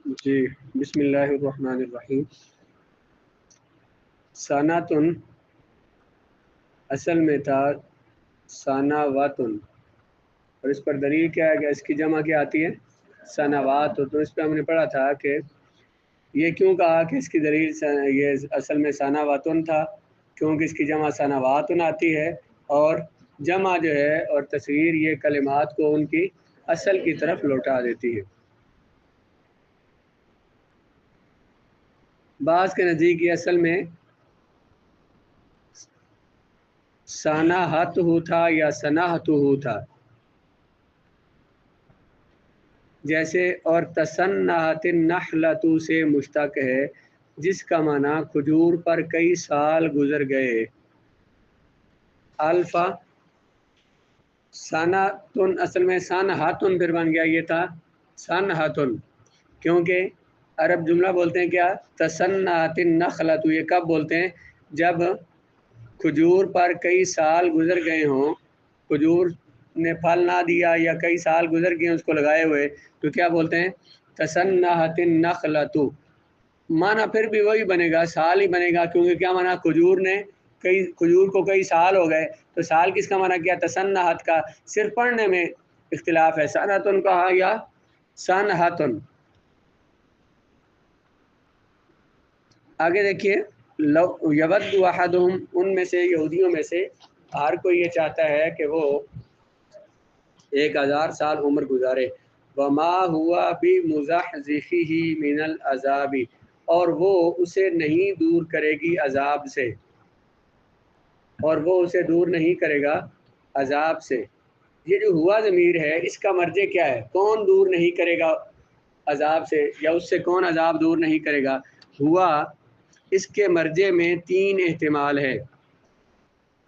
جی بسم اللہ الرحمن الرحیم۔ ساناتن اصل میں تھا ساناواتن، اور اس پر دلیل کیا ہے کہ اس کی جمع کیا آتی ہے سنوات۔ تو اس پہ ہم نے پڑھا تھا کہ یہ کیوں کہا کہ اس کی دلیل یہ اصل میں ساناواتن تھا، کیونکہ اس کی جمع سنواتن آتی ہے، اور جمع جو ہے اور تصویر یہ کلمات کو ان کی اصل کی طرف لوٹا دیتی ہے۔ بعض کے نزدیک یہ اصل میں ساناہت ہو تھا یا سناہت ہو تھا، جیسے اور تسنہت النخلۃ سے مشتق ہے، جس کا معنی کھجور پر کئی سال گزر گئے۔ الفا ساناتن اصل میں سانہاتن پھر بن گیا، یہ تھا سانہاتن، کیونکہ عرب جملہ بولتے ہیں کیا تسنہت النخلۃ، یہ کب بولتے ہیں جب کھجور پر کئی سال گزر گئے ہوں، کھجور نے پھل نہ دیا یا کئی سال گزر گئے اس کو لگائے ہوئے، تو کیا بولتے ہیں تسنہت النخلۃ۔ معنی پھر بھی وہی بنے گا، سال ہی بنے گا، کیونکہ کیا معنی کھجور کو کئی سال ہو گئے، تو سال کس کا معنی کیا تسنہت کا، صرف پڑھنے میں اختلاف ہے، سنتن کہا یا سانہتن۔ آگے دیکھیے، یود احدہم، ان میں سے یہودیوں میں سے ہر کوئی یہ چاہتا ہے کہ وہ 1000 سال عمر گزارے، وما ہوا بمزحزحہ من العذاب، اور وہ اسے نہیں دور کرے گی عذاب سے، اور وہ اسے دور نہیں کرے گا عذاب سے۔ یہ جو ہوا ضمیر ہے اس کا مرجع کیا ہے، کون دور نہیں کرے گا عذاب سے، یا اس سے کون عذاب دور نہیں کرے گا؟ ہوا اس کے مرجع میں 3 احتمال ہے۔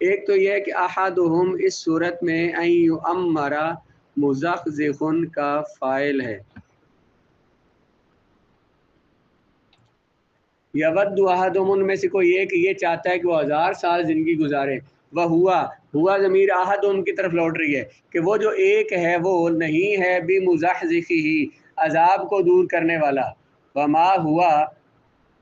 ایک تو یہ ہے کہ احدہم اس صورت میں ان یعمر مزحزحن کا فاعل ہے، یود احدہم ان میں سے کوئی ایک یہ چاہتا ہے کہ وہ 1000 سال زندگی گزارے، وہ ہوا ضمیر احدہم کی طرف لوٹ رہی ہے کہ وہ جو ایک ہے وہ نہیں ہے بمزحزحہ عذاب کو دور کرنے والا، وما ہوا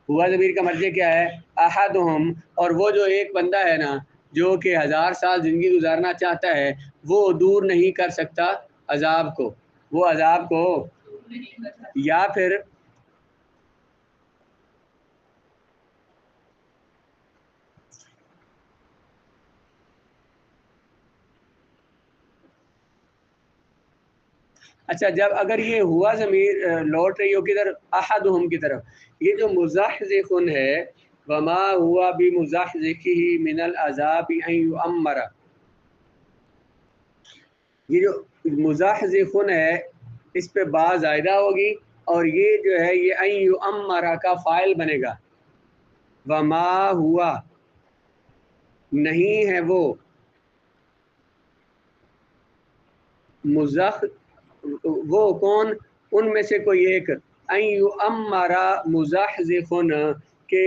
ضمیر کا مرجع کیا ہے احدہم، اور وہ جو ایک بندہ ہے نا جو کہ 1000 سال زندگی گزارنا چاہتا ہے، وہ دور نہیں کر سکتا عذاب کو، وہ عذاب کو یا پھر اچھا، جب اگر یہ ہوا ضمیر لوٹ رہی ہو کدھر احدہم کی طرف، یہ جو مزحزحن ہے وما ہوا بمزحزحہ من العذاب ان یعمر، یہ جو مزحزحن ہے اس پہ با زائدہ ہوگی، اور یہ جو ہے یہ ان یعمر کا فاعل بنے گا، وما ہوا نہیں ہے وہ وہ کون، ان میں سے کوئی ایک ان یعمر مزحزحن کہ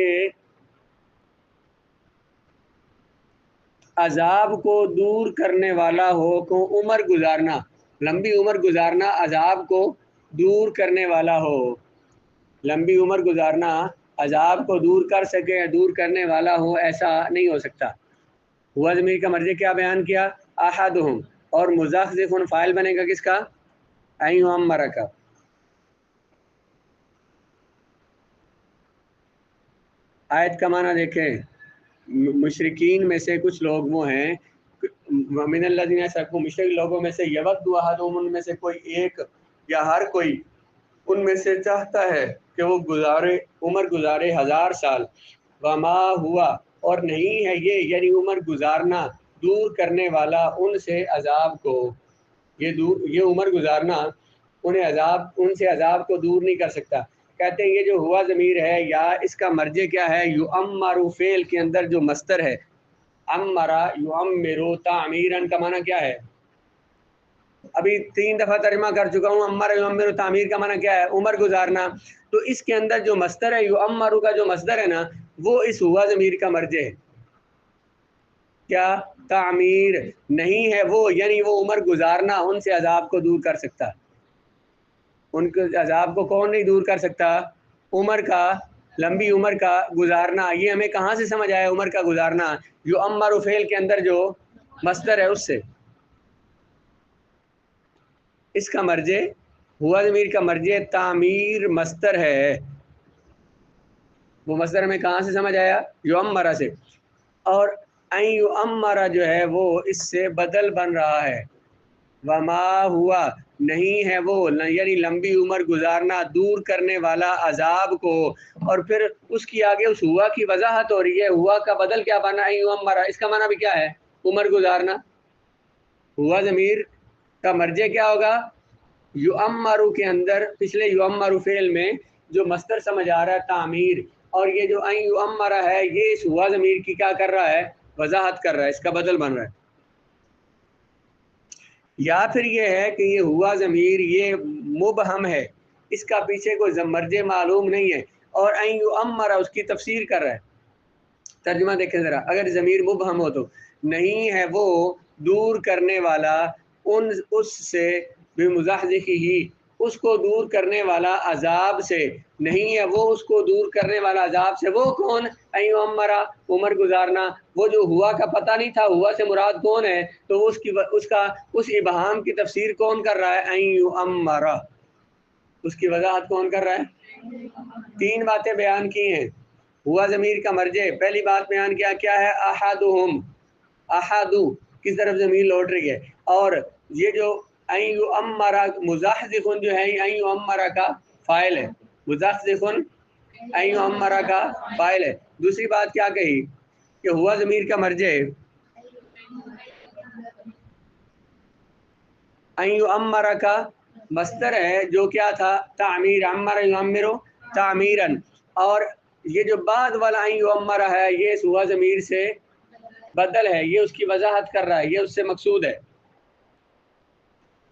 عذاب کو دور کرنے والا ہو، کو عمر گزارنا، لمبی عمر گزارنا عذاب کو دور کرنے والا ہو، لمبی عمر گزارنا عذاب کو دور کر سکے یا دور کرنے والا ہو، ایسا نہیں ہو سکتا۔ ہوا ضمیر کا مرجع کیا بیان کیا احدہم، اور مزحزحن فاعل بنے گا کس کا ان یعمر کا۔ آیت کا معنی دیکھیں، مشرکین میں سے کچھ لوگ وہ ہیں، من الذین اشرکوا، مشرک لوگوں میں سے یود احدہم، ان میں سے کوئی ایک یا ہر کوئی ان میں سے چاہتا ہے کہ وہ عمر گزارے 1000 سال، وما ہوا اور نہیں ہے یہ یعنی عمر گزارنا دور کرنے والا ان سے عذاب کو، یہ عمر گزارنا ان سے عذاب کو دور نہیں کر سکتا۔ کہتے ہیں یہ جو ہوا ضمیر ہے یا اس کا مرجع کیا ہے، یعمر فعل کے اندر جو مصدر ہے، امرا یعمر تعمیرا کا معنی کیا ہے، ابھی 3 دفعہ ترجمہ کر چکا ہوں، امر یعمر تعمیر کا معنی کیا ہے عمر گزارنا، تو اس کے اندر جو مصدر ہے یعمر کا جو مصدر ہے نا وہ اس ہوا ضمیر کا مرجع ہے، کیا تعمیر نہیں ہے وہ، یعنی وہ عمر گزارنا ان سے عذاب کو دور کر سکتا، ان کے عذاب کو کون نہیں دور کر سکتا؟ عمر کا، لمبی عمر کا گزارنا. یہ ہمیں کہاں سے سمجھ آیا عمر کا گزارنا؟ جو امر فعل کے اندر جو مصدر ہے اس سے. اس کا مرجع ہوا ضمیر کا مرجع تعمیر مصدر ہے. وہ مصدر ہمیں کہاں سے سمجھ آیا؟ یعمر سے. اور ان یعمر جو ہے وہ اس سے بدل بن رہا ہے. وما ہوا نہیں ہے وہ، یعنی لمبی عمر گزارنا، دور کرنے والا عذاب کو. اور پھر اس کی آگے اس ہوا کی وضاحت ہو رہی ہے. ہوا کا بدل کیا بنا؟ یعمر. اس کا معنی بھی کیا ہے؟ عمر گزارنا. ہوا ضمیر کا مرجع کیا ہوگا؟ یعمر کے اندر پچھلے یعمر فعل میں جو مصدر سمجھ آ رہا ہے تعمیر، اور یہ جو ان یعمر ہے یہ اس ہوا ضمیر کی کیا کر رہا ہے؟ وضاحت کر رہا ہے، اس کا بدل بن رہا ہے. یا پھر یہ ہے کہ یہ ہوا ضمیر یہ مبہم ہے، اس کا پیچھے کوئی مرجع معلوم نہیں ہے، اور ان یعمر اس کی تفسیر کر رہا ہے. ترجمہ دیکھیں ذرا. اگر ضمیر مبہم ہو تو نہیں ہے وہ دور کرنے والا اس سے بمزحزحہ، اس کو دور کرنے والا عذاب سے. نہیں ہے وہ اس کو دور کرنے والا عذاب سے. وہ کون؟ ان یعمر، عمر گزارنا. وہ جو ہوا کا پتہ نہیں تھا ہوا سے مراد کون ہے، تو اس ابہام کی تفسیر کون کر رہا ہے؟ ان یعمر. اس کی وضاحت کون کر رہا ہے؟ تین باتیں بیان کی ہیں. ہوا ضمیر کا مرجع، پہلی بات بیان کیا ہے؟ احدہم. احدو کس طرف ضمیر لوٹ رہی ہے. اور یہ جو ان یعمر مزحزح جو ہے ان یعمر کا فاعل ہے. مزحزح ان یعمر کا فاعل ہے. دوسری بات کیا کہی کہ ہوا ضمیر کا مرجع ان یعمر کا مصدر ہے جو کیا تھا؟ تعمیر. عمر یعمر تعمیرا. اور یہ جو بعد والا ان یعمر ہے یہ اس ہوا ضمیر سے بدل ہے، یہ اس کی وضاحت کر رہا ہے، یہ اس سے مقصود ہے.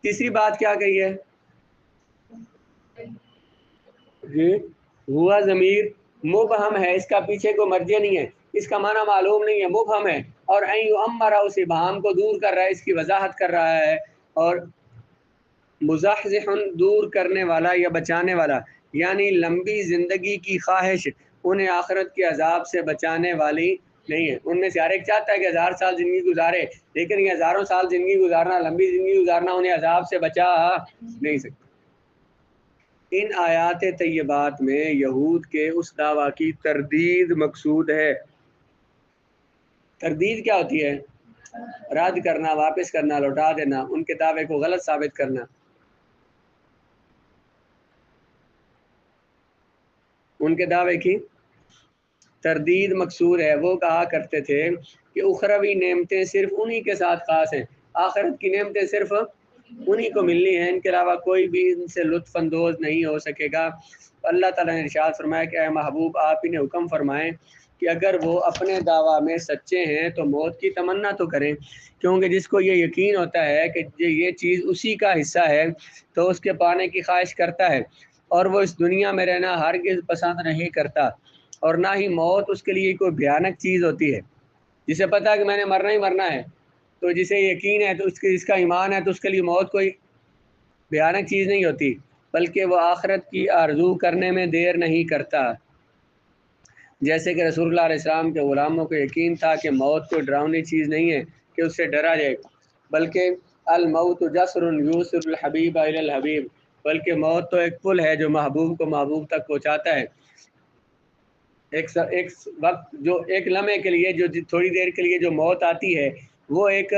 تیسری بات کیا کہی ہے؟ ہوا ضمیر مبہم ہے، اس کا پیچھے کو مرجع نہیں ہے، اس کا معنی معلوم نہیں ہے، مبہم ہے. اور ان یعمر اس ابہام کو دور کر رہا ہے، اس کی وضاحت کر رہا ہے. اور مزحزح دور کرنے والا یا بچانے والا، یعنی لمبی زندگی کی خواہش انہیں آخرت کے عذاب سے بچانے والی نہیں ہے. ان میں سے ہر ایک چاہتا ہے کہ 1000 سال زندگی گزارے، لیکن یہ ہزاروں سال زندگی گزارنا، لمبی زندگی گزارنا انہیں عذاب سے بچا نہیں سکتا. ان آیات طیبات میں یہود کے اس دعویٰ کی تردید مقصود ہے. تردید کیا ہوتی ہے؟ رد کرنا، واپس کرنا، لوٹا دینا، ان کے دعوے کو غلط ثابت کرنا. ان کے دعوے کی تردید مقصود ہے. وہ کہا کرتے تھے کہ اخروی نعمتیں صرف انہی کے ساتھ خاص ہیں، آخرت کی نعمتیں صرف انہی کو ملنی ہیں، ان کے علاوہ کوئی بھی ان سے لطف اندوز نہیں ہو سکے گا. اللہ تعالیٰ نے ارشاد فرمایا کہ اے محبوب آپ انہیں حکم فرمائیں کہ اگر وہ اپنے دعویٰ میں سچے ہیں تو موت کی تمنا تو کریں، کیونکہ جس کو یہ یقین ہوتا ہے کہ یہ چیز اسی کا حصہ ہے تو اس کے پانے کی خواہش کرتا ہے، اور وہ اس دنیا میں رہنا ہرگز پسند نہیں کرتا. اور نہ ہی موت اس کے لیے کوئی بھیانک چیز ہوتی ہے. جسے پتہ ہے کہ میں نے مرنا ہی مرنا ہے، تو جسے یقین ہے تو اس کا ایمان ہے تو اس کے لیے موت کوئی بھیانک چیز نہیں ہوتی، بلکہ وہ آخرت کی آرزو کرنے میں دیر نہیں کرتا. جیسے کہ رسول اللہ علیہ السلام کے غلاموں کو یقین تھا کہ موت کوئی ڈراؤنی چیز نہیں ہے کہ اس سے ڈرا جائے، بلکہ الموت جسر یوصل الحبیب الی الحبیب، بلکہ موت تو ایک پل ہے جو محبوب کو محبوب تک پہنچاتا ہے. ایک وقت جو ایک لمحے کے لیے، جو تھوڑی دیر کے لیے جو موت آتی ہے، وہ ایک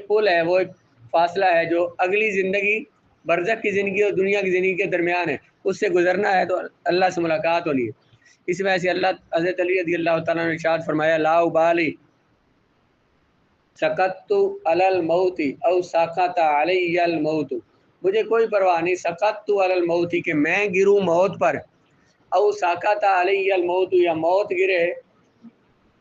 پل ہے، وہ ایک فاصلہ ہے جو اگلی زندگی، برزخ کی زندگی اور دنیا کی زندگی کے درمیان ہے. اس سے گزرنا ہے تو اللہ سے ملاقات ہونی ہے. اس وجہ سے حضرت علی رضی اللہ تعالیٰ نے ارشاد فرمایا لا ابالی سقطت علی الموت او سقط علی الموت، مجھے کوئی پرواہ نہیں، سقطت علی الموت کہ میں گروں موت پر، او سقط علی الموت یا موت گرے،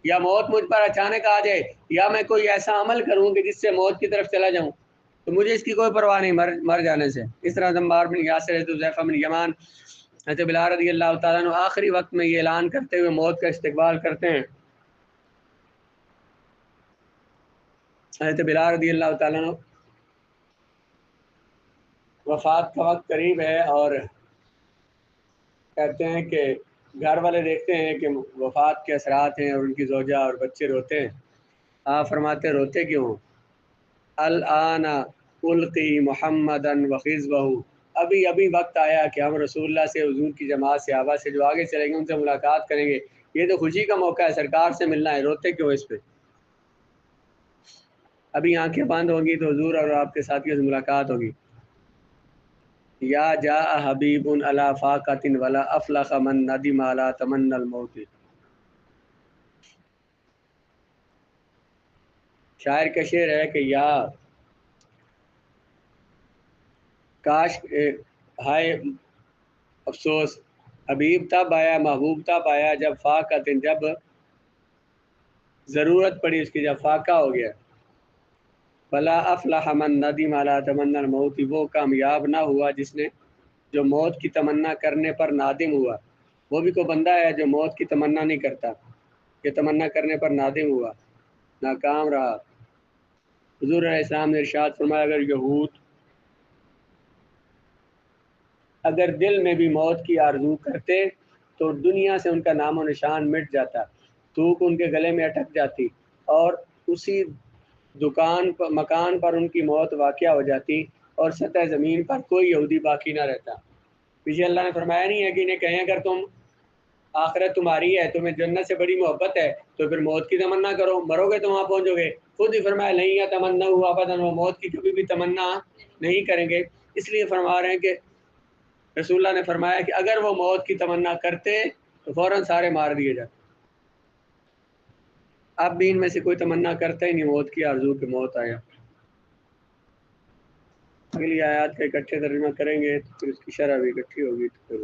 یا موت مجھ پر اچانک آ جائے، یا میں کوئی ایسا عمل کروں کہ جس سے موت کی طرف چلا جاؤں، تو مجھے اس کی کوئی پرواہ نہیں مر جانے سے. اس طرح عمار بن یاسر، حذیفہ بن یمان، حضرت بلال رضی اللہ تعالیٰ عنہ آخری وقت میں یہ اعلان کرتے ہوئے موت کا استقبال کرتے ہیں. حضرت بلال رضی اللہ تعالیٰ عنہ وفات کا وقت قریب ہے اور کہتے ہیں کہ گھر والے دیکھتے ہیں کہ وفات کے اثرات ہیں اور ان کی زوجہ اور بچے روتے ہیں. آپ فرماتے روتے کیوں؟ الآن القی محمدن وخذبہ، ابھی ابھی وقت آیا کہ ہم رسول اللہ سے، حضور کی جماعت صحابہ سے جو آگے چلیں گے ان سے ملاقات کریں گے. یہ تو خوشی کا موقع ہے، سرکار سے ملنا ہے، روتے کیوں اس پہ؟ ابھی آنکھیں بند ہوں گی تو حضور اور آپ کے ساتھیوں سے ملاقات ہوگی. یا جاء حبیب علی فاقۃ ولا افلح من ندم علی تمنی الموت. شاعر کا شعر ہے کہ یا کاش، ہائے افسوس، حبیب تب آیا، محبوب تب آیا جب فاقۃ، جب ضرورت پڑی اس کی، جب فاقہ ہو گیا. ولا افلح من ندم علی تمنی الموت، وہ کامیاب نہ ہوا جس نے، جو موت کی تمنا کرنے پر نادم ہوا. وہ بھی کوئی بندہ ہے جو موت کی تمنا نہیں کرتا، کہ تمنا کرنے پر نادم ہوا، ناکام رہا. حضور علیہ السلام نے ارشاد فرمایا اگر دل میں بھی موت کی آرزو کرتے تو دنیا سے ان کا نام و نشان مٹ جاتا، تھوک ان کے گلے میں اٹک جاتی اور اسی مکان پر ان کی موت واقع ہو جاتی اور سطح زمین پر کوئی یہودی باقی نہ رہتا. پیچھے اللہ نے فرمایا نہیں ہے کہ انہیں کہیں اگر تم آخرت تمہاری ہے، تمہیں جنت سے بڑی محبت ہے تو پھر موت کی تمنا کرو، مرو گے تو وہاں پہنچو گے. خود ہی فرمایا نہیں ہے تمنا ہوا ابدا، وہ موت کی کبھی بھی تمنا نہیں کریں گے. اس لیے فرما رہے ہیں کہ رسول اللہ نے فرمایا کہ اگر وہ موت کی تمنا کرتے تو فوراً سارے مار دیے جاتے. اب بھی ان میں سے کوئی تمنا کرتا ہی نہیں موت کی آرزو کہ موت آیا. اگلی آیات کا اکٹھے ترجمہ کریں گے تو پھر اس کی شرح بھی اکٹھی ہوگی تو پھر